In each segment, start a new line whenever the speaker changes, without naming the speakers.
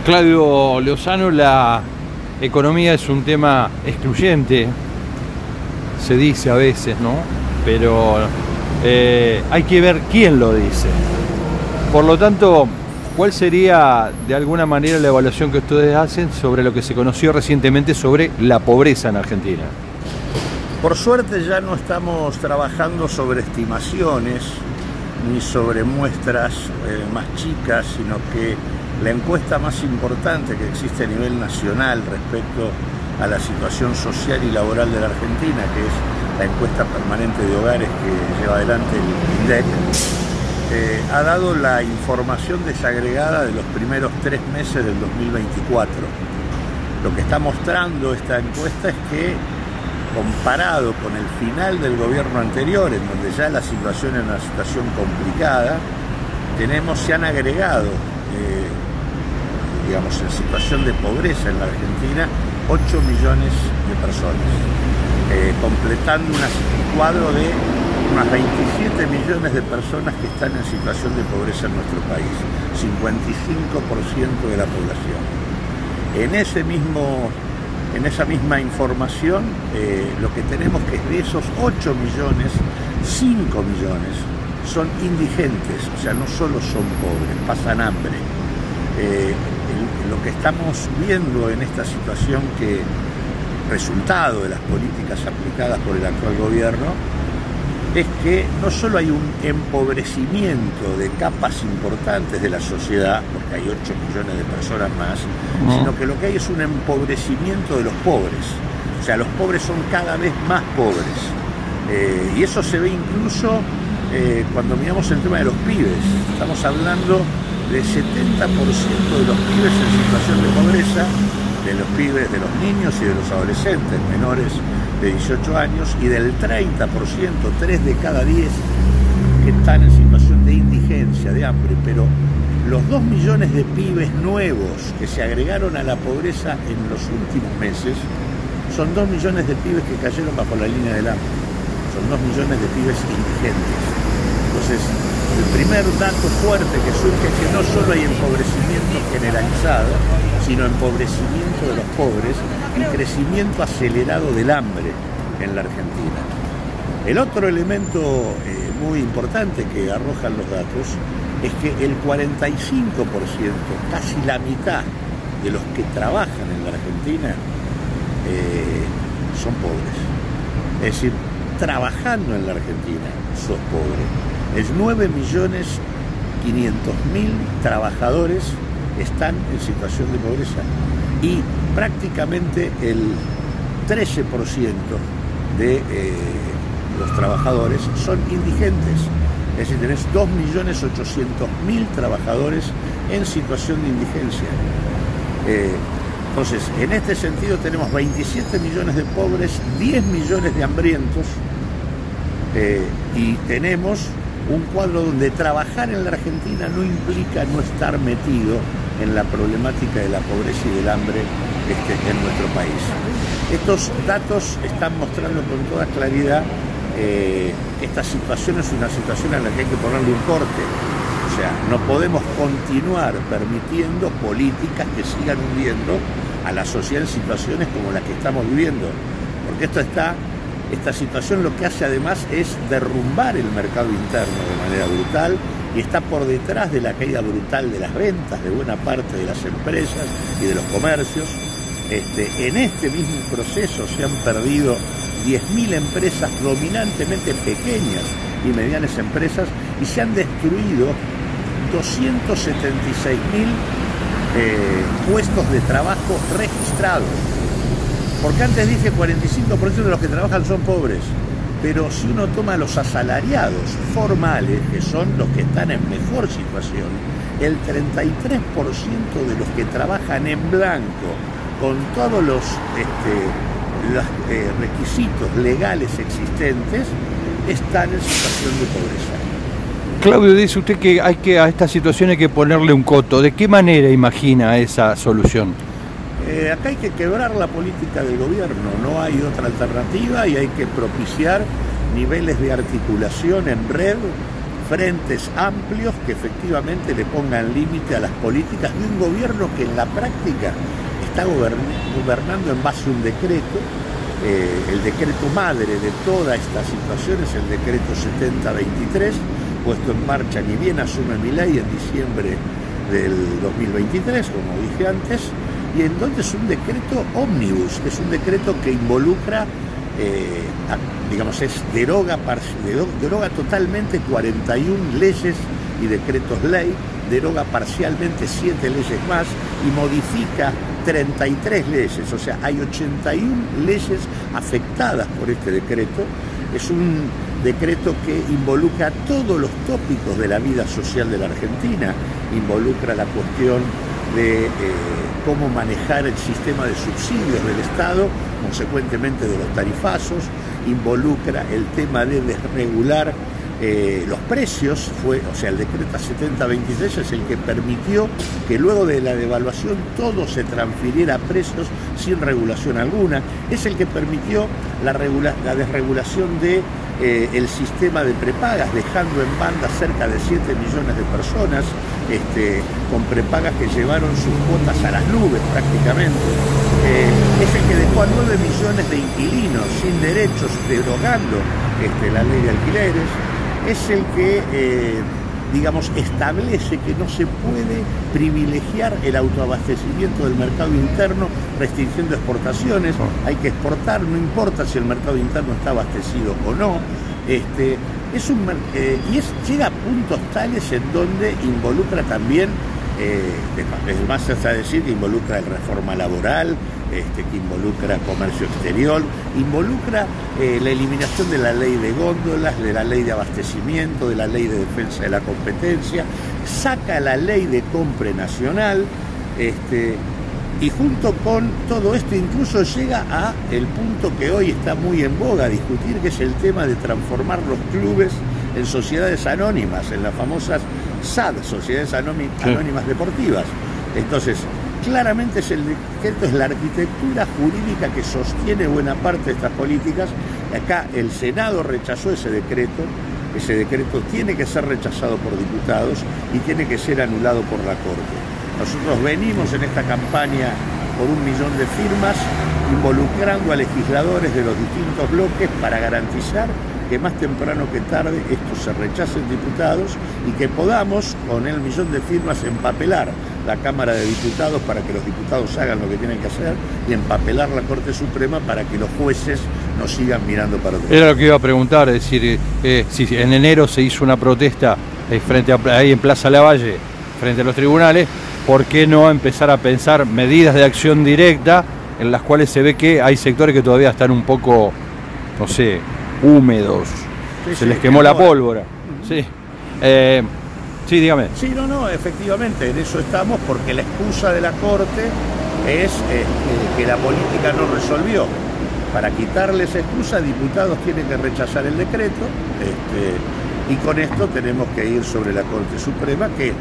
Claudio Lozano, la economía es un tema excluyente, se dice a veces, ¿no? Pero hay que ver quién lo dice. Por lo tanto, ¿cuál sería de alguna manera la evaluación que ustedes hacen sobre lo que se conoció recientemente sobre la pobreza en Argentina?
Por suerte ya no estamos trabajando sobre estimaciones ni sobre muestras más chicas, sino que la encuesta más importante que existe a nivel nacional respecto a la situación social y laboral de la Argentina, que es la encuesta permanente de hogares que lleva adelante el INDEC, ha dado la información desagregada de los primeros 3 meses del 2024. Lo que está mostrando esta encuesta es que, comparado con el final del gobierno anterior, en donde ya la situación era una situación complicada, se han agregado, digamos, en situación de pobreza en la Argentina, 8 millones de personas, completando un cuadro de unas 27 millones de personas que están en situación de pobreza en nuestro país, 55% de la población. En esa misma información, lo que tenemos que es de esos 8 millones, 5 millones son indigentes, o sea, no solo son pobres, pasan hambre. Lo que estamos viendo en esta situación, que resultado de las políticas aplicadas por el actual gobierno, es que no solo hay un empobrecimiento de capas importantes de la sociedad, porque hay 8 millones de personas más, sino que lo que hay es un empobrecimiento de los pobres. O sea, los pobres son cada vez más pobres. Y eso se ve incluso cuando miramos el tema de los pibes. Estamos hablando del 70% de los pibes en situación de pobreza, de los pibes, de los niños y de los adolescentes menores de 18 años, y del 30%, 3 de cada 10, que están en situación de indigencia, de hambre. Pero los 2 millones de pibes nuevos que se agregaron a la pobreza en los últimos meses son 2 millones de pibes que cayeron bajo la línea del hambre. Son 2 millones de pibes indigentes. Entonces, el primer dato fuerte que surge es que no solo hay empobrecimiento generalizado, sino empobrecimiento de los pobres y crecimiento acelerado del hambre en la Argentina. El otro elemento muy importante que arrojan los datos es que el 45%, casi la mitad de los que trabajan en la Argentina son pobres. Es decir, trabajando en la Argentina sos pobre. Es 9.500.000 trabajadores están en situación de pobreza, y prácticamente el 13% de los trabajadores son indigentes. Es decir, tenés 2.800.000 trabajadores en situación de indigencia. Entonces, en este sentido tenemos 27 millones de pobres, 10 millones de hambrientos, y tenemos un cuadro donde trabajar en la Argentina no implica no estar metido en la problemática de la pobreza y del hambre en nuestro país. Estos datos están mostrando con toda claridad que esta situación es una situación a la que hay que ponerle un corte. O sea, no podemos continuar permitiendo políticas que sigan hundiendo a la sociedad en situaciones como las que estamos viviendo, porque esta situación lo que hace además es derrumbar el mercado interno de manera brutal, y está por detrás de la caída brutal de las ventas de buena parte de las empresas y de los comercios. En este mismo proceso se han perdido 10.000 empresas, dominantemente pequeñas y medianas empresas, y se han destruido 276.000 puestos de trabajo registrados. Porque antes dije 45% de los que trabajan son pobres, pero si uno toma los asalariados formales, que son los que están en mejor situación, el 33% de los que trabajan en blanco, con todos los requisitos legales existentes, están en situación de pobreza.
Claudio, dice usted que a esta situación hay que ponerle un coto. ¿De qué manera imagina esa solución?
Acá hay que quebrar la política del gobierno, no hay otra alternativa, y hay que propiciar niveles de articulación en red frentes amplios que efectivamente le pongan límite a las políticas de un gobierno que en la práctica está gobernando en base a un decreto. El decreto madre de toda esta situación es el decreto 7023, puesto en marcha ni bien asume Milei en diciembre del 2023, como dije antes, y en donde es un decreto ómnibus, es un decreto que involucra, digamos, deroga totalmente 41 leyes y decretos ley, deroga parcialmente 7 leyes más y modifica 33 leyes, o sea, hay 81 leyes afectadas por este decreto. Es un decreto que involucra todos los tópicos de la vida social de la Argentina, involucra la cuestión de cómo manejar el sistema de subsidios del Estado, consecuentemente de los tarifazos, involucra el tema de desregular los precios, o sea, el decreto 7026 es el que permitió que luego de la devaluación todo se transfiriera a precios sin regulación alguna, es el que permitió la desregulación de el sistema de prepagas, dejando en banda cerca de 7 millones de personas con prepagas que llevaron sus cuotas a las nubes prácticamente. Es el que dejó a 9 millones de inquilinos sin derechos, derogando la ley de alquileres. Es el que, digamos, establece que no se puede privilegiar el autoabastecimiento del mercado interno restringiendo exportaciones. Hay que exportar, no importa si el mercado interno está abastecido o no. Llega a puntos tales en donde involucra también, es más hasta decir que involucra la reforma laboral, que involucra comercio exterior, involucra la eliminación de la ley de góndolas, de la ley de abastecimiento, de la ley de defensa de la competencia, saca la ley de compra nacional, y junto con todo esto incluso llega a el punto que hoy está muy en boga discutir, que es el tema de transformar los clubes en sociedades anónimas, en las famosas SAD, Sociedades Anónimas Deportivas. Entonces, claramente es la arquitectura jurídica que sostiene buena parte de estas políticas. Acá el Senado rechazó ese decreto tiene que ser rechazado por diputados y tiene que ser anulado por la Corte. Nosotros venimos en esta campaña por 1 millón de firmas, involucrando a legisladores de los distintos bloques para garantizar que más temprano que tarde esto se rechace en diputados y que podamos, con el 1 millón de firmas, empapelar la Cámara de Diputados para que los diputados hagan lo que tienen que hacer y empapelar la Corte Suprema para que los jueces no sigan mirando para otro lado.
Era lo que iba a preguntar, es decir, si en enero se hizo una protesta ahí en Plaza Lavalle, frente a los tribunales, ¿por qué no empezar a pensar medidas de acción directa en las cuales se ve que hay sectores que todavía están un poco, no sé, húmedos, se les quemó la pólvora? Sí. Sí, dígame.
Sí, no, efectivamente, en eso estamos, porque la excusa de la Corte es que la política no resolvió. Para quitarle esa excusa, diputados tienen que rechazar el decreto, y con esto tenemos que ir sobre la Corte Suprema, que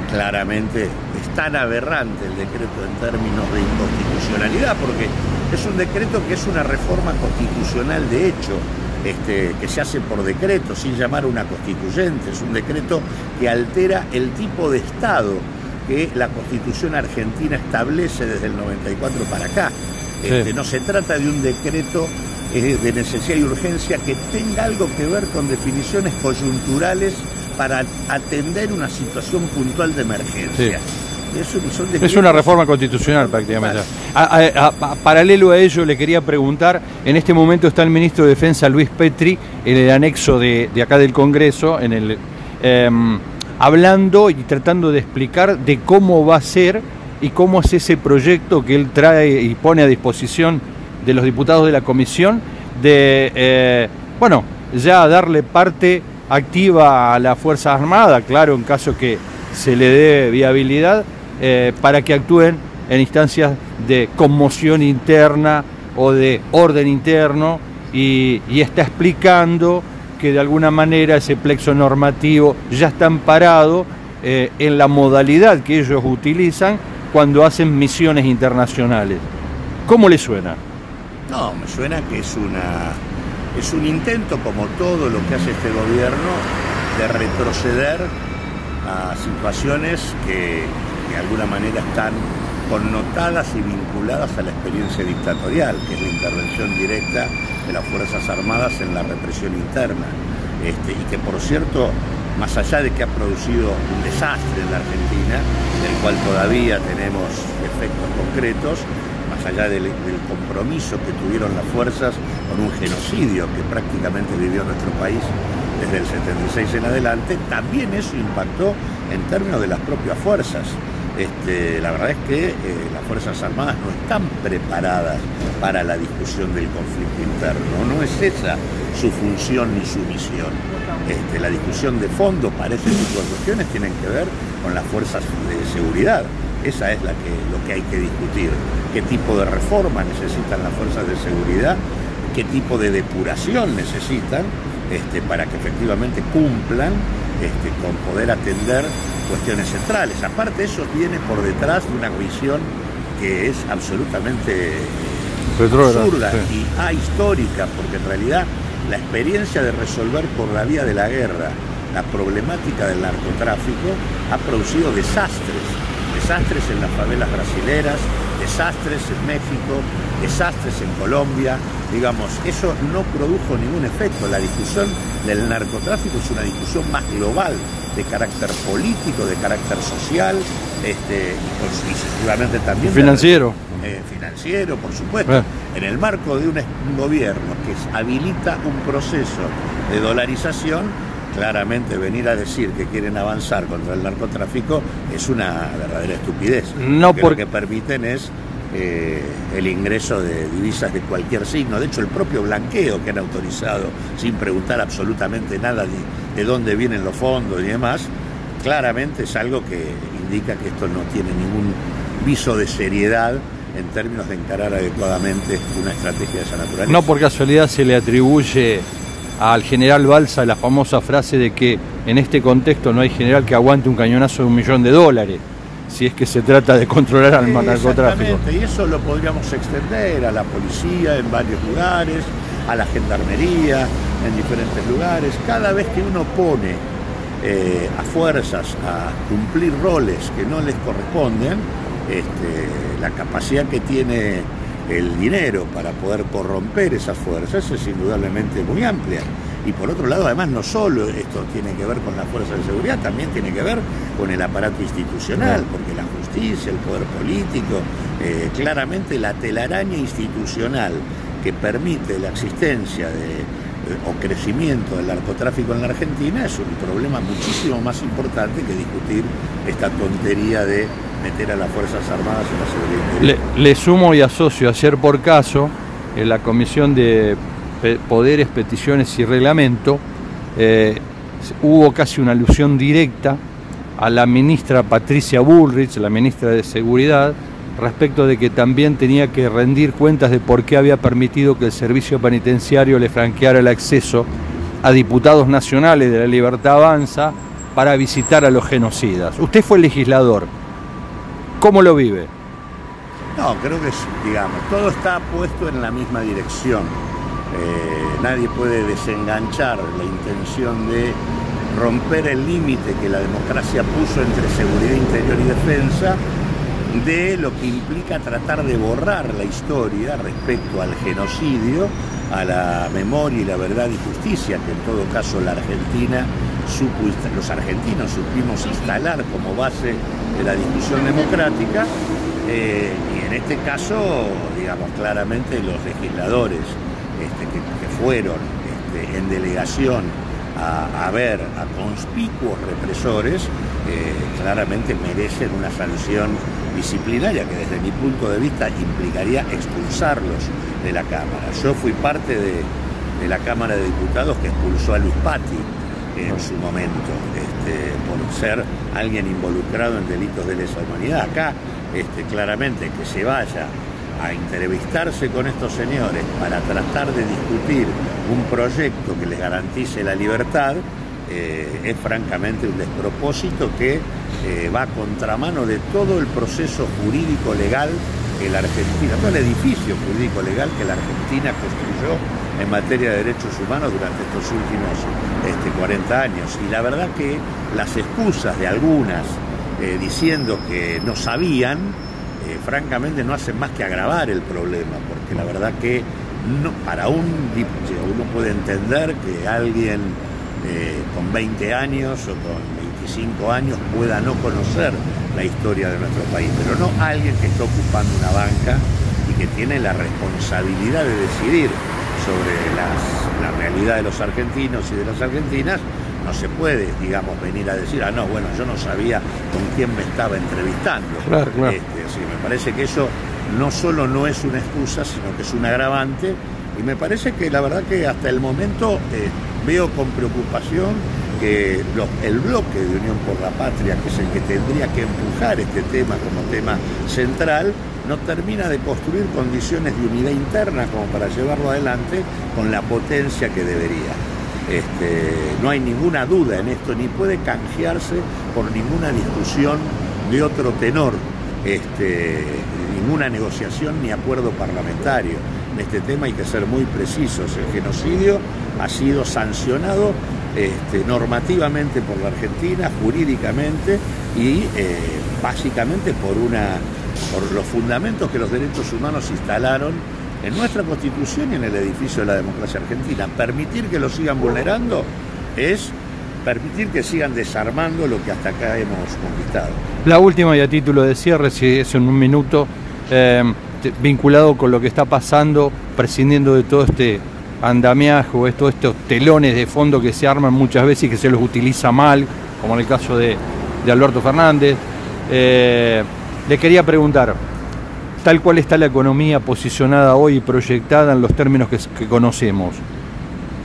claramente es tan aberrante el decreto en términos de inconstitucionalidad, porque es un decreto que es una reforma constitucional de hecho, que se hace por decreto, sin llamar a una constituyente. Es un decreto que altera el tipo de Estado que la Constitución argentina establece desde el 94 para acá. Sí. No se trata de un decreto de necesidad y urgencia que tenga algo que ver con definiciones coyunturales para atender una situación puntual de emergencia. Sí.
Es una reforma constitucional prácticamente. Paralelo a ello, le quería preguntar, en este momento está el ministro de Defensa Luis Petri en el anexo de acá del Congreso, hablando y tratando de explicar de cómo va a ser y cómo es ese proyecto que él trae y pone a disposición de los diputados de la comisión de, ya darle parte activa a la Fuerza Armada, claro, en caso que se le dé viabilidad, para que actúen en instancias de conmoción interna o de orden interno, y está explicando que de alguna manera ese plexo normativo ya está amparado en la modalidad que ellos utilizan cuando hacen misiones internacionales. ¿Cómo le suena?
No, me suena que es un intento, como todo lo que hace este gobierno, de retroceder a situaciones que de alguna manera están connotadas y vinculadas a la experiencia dictatorial, que es la intervención directa de las Fuerzas Armadas en la represión interna. Y que, por cierto, más allá de que ha producido un desastre en la Argentina, del cual todavía tenemos efectos concretos, más allá del compromiso que tuvieron las fuerzas con un genocidio que prácticamente vivió nuestro país desde el 76 en adelante, también eso impactó en términos de las propias fuerzas. La verdad es que las Fuerzas Armadas no están preparadas para la discusión del conflicto interno, no es esa su función ni su misión. La discusión de fondo para ese tipo de cuestiones tienen que ver con las fuerzas de seguridad. Esa es lo que hay que discutir. ¿Qué tipo de reforma necesitan las fuerzas de seguridad? ¿Qué tipo de depuración necesitan para que efectivamente cumplan con poder atender cuestiones centrales? Aparte, eso viene por detrás de una visión que es absolutamente absurda y ahistórica, porque en realidad la experiencia de resolver por la vía de la guerra la problemática del narcotráfico ha producido desastres en las favelas brasileras, desastres en México, desastres en Colombia. Digamos, eso no produjo ningún efecto. La discusión del narcotráfico es una discusión más global, de carácter político, de carácter social, y seguramente también
financiero.
Financiero, por supuesto. En el marco de un gobierno que habilita un proceso de dolarización, claramente venir a decir que quieren avanzar contra el narcotráfico es una verdadera estupidez. Lo que permiten es el ingreso de divisas de cualquier signo. De hecho, el propio blanqueo que han autorizado sin preguntar absolutamente nada de dónde vienen los fondos y demás, claramente es algo que indica que esto no tiene ningún viso de seriedad en términos de encarar adecuadamente una estrategia de esa naturaleza.
No por casualidad se le atribuye al general Balsa la famosa frase de que en este contexto no hay general que aguante un cañonazo de $1 millón, si es que se trata de controlar al narcotráfico.
Exactamente, y eso lo podríamos extender a la policía en varios lugares, a la gendarmería en diferentes lugares. Cada vez que uno pone a fuerzas a cumplir roles que no les corresponden, la capacidad que tiene el dinero para poder corromper esas fuerzas es indudablemente muy amplia. Y por otro lado, además, no solo esto tiene que ver con las fuerzas de seguridad, también tiene que ver con el aparato institucional, porque la justicia, el poder político, claramente la telaraña institucional que permite la existencia o crecimiento del narcotráfico en la Argentina es un problema muchísimo más importante que discutir esta tontería de meter a las Fuerzas Armadas en la seguridad interior.
Le sumo y asocio, ayer por caso, en la Comisión de Poderes, Peticiones y Reglamento, hubo casi una alusión directa a la ministra Patricia Bullrich, la ministra de Seguridad, respecto de que también tenía que rendir cuentas de por qué había permitido que el servicio penitenciario le franqueara el acceso a diputados nacionales de La Libertad Avanza para visitar a los genocidas. Usted fue legislador. ¿Cómo lo vive?
No, creo que todo está puesto en la misma dirección. Nadie puede desenganchar la intención de romper el límite que la democracia puso entre seguridad interior y defensa de lo que implica tratar de borrar la historia respecto al genocidio, a la memoria y la verdad y justicia que en todo caso la Argentina los argentinos supimos instalar como base de la discusión democrática, y en este caso, claramente los legisladores que fueron en delegación a ver a conspicuos represores, claramente merecen una sanción disciplinaria que desde mi punto de vista implicaría expulsarlos de la Cámara. Yo fui parte de la Cámara de Diputados que expulsó a Luis Patti en su momento, por ser alguien involucrado en delitos de lesa humanidad. Acá, claramente, que se vaya a entrevistarse con estos señores para tratar de discutir un proyecto que les garantice la libertad, es francamente un despropósito que va a contramano de todo el proceso jurídico legal que la Argentina, todo el edificio jurídico legal que la Argentina construyó en materia de derechos humanos durante estos últimos 40 años. Y la verdad que las excusas de algunas diciendo que no sabían, francamente no hacen más que agravar el problema, porque la verdad que no, para uno puede entender que alguien con 20 años o con 25 años pueda no conocer la historia de nuestro país, pero no alguien que está ocupando una banca y que tiene la responsabilidad de decidir sobre la realidad de los argentinos y de las argentinas. No se puede, digamos, venir a decir, no, bueno, yo no sabía con quién me estaba entrevistando.
Claro.
Sí, me parece que eso no solo no es una excusa, sino que es un agravante, y me parece que la verdad que hasta el momento veo con preocupación que el bloque de Unión por la Patria, que es el que tendría que empujar este tema como tema central, no termina de construir condiciones de unidad interna como para llevarlo adelante con la potencia que debería. No hay ninguna duda en esto, ni puede canjearse por ninguna discusión de otro tenor, ninguna negociación ni acuerdo parlamentario. En este tema hay que ser muy precisos. El genocidio ha sido sancionado normativamente por la Argentina, jurídicamente y básicamente por los fundamentos que los derechos humanos instalaron en nuestra Constitución y en el edificio de la democracia argentina. Permitir que lo sigan vulnerando es permitir que sigan desarmando lo que hasta acá hemos conquistado.
La última, y a título de cierre, si es en un minuto, vinculado con lo que está pasando, prescindiendo de todo este andamiaje, todos estos telones de fondo que se arman muchas veces y que se los utiliza mal, como en el caso de Alberto Fernández. Le quería preguntar, tal cual está la economía posicionada hoy y proyectada en los términos que conocemos,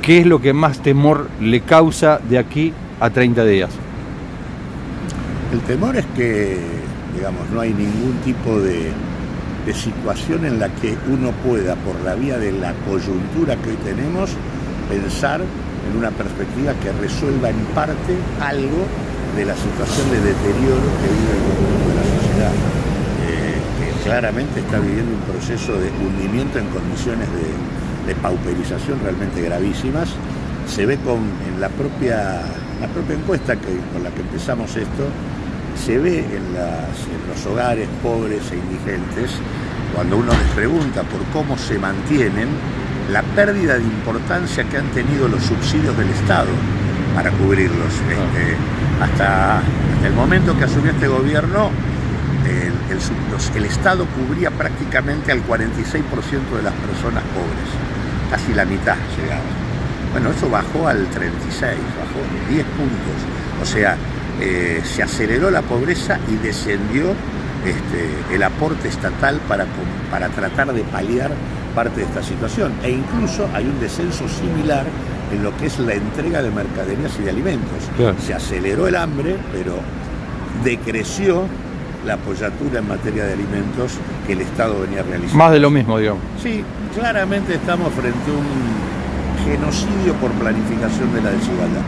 ¿qué es lo que más temor le causa de aquí a 30 días?
El temor es que, digamos, no hay ningún tipo de situación en la que uno pueda, por la vía de la coyuntura que hoy tenemos, pensar en una perspectiva que resuelva en parte algo de la situación de deterioro que vive el conjunto de la sociedad, que claramente está viviendo un proceso de hundimiento en condiciones de pauperización realmente gravísimas. Se ve en la propia encuesta con la que empezamos esto, se ve en los hogares pobres e indigentes, cuando uno les pregunta por cómo se mantienen, la pérdida de importancia que han tenido los subsidios del Estado para cubrirlos. Hasta el momento que asumió este gobierno, el Estado cubría prácticamente al 46% de las personas pobres, casi la mitad llegaba. Bueno, eso bajó al 36%, bajó 10 puntos. O sea, se aceleró la pobreza y descendió el aporte estatal para tratar de paliar parte de esta situación. E incluso hay un descenso similar en lo que es la entrega de mercaderías y de alimentos.
Claro.
Se aceleró el hambre, pero decreció la apoyatura en materia de alimentos que el Estado venía realizando.
Más de lo mismo, digamos.
Sí, claramente estamos frente a un genocidio por planificación de la desigualdad.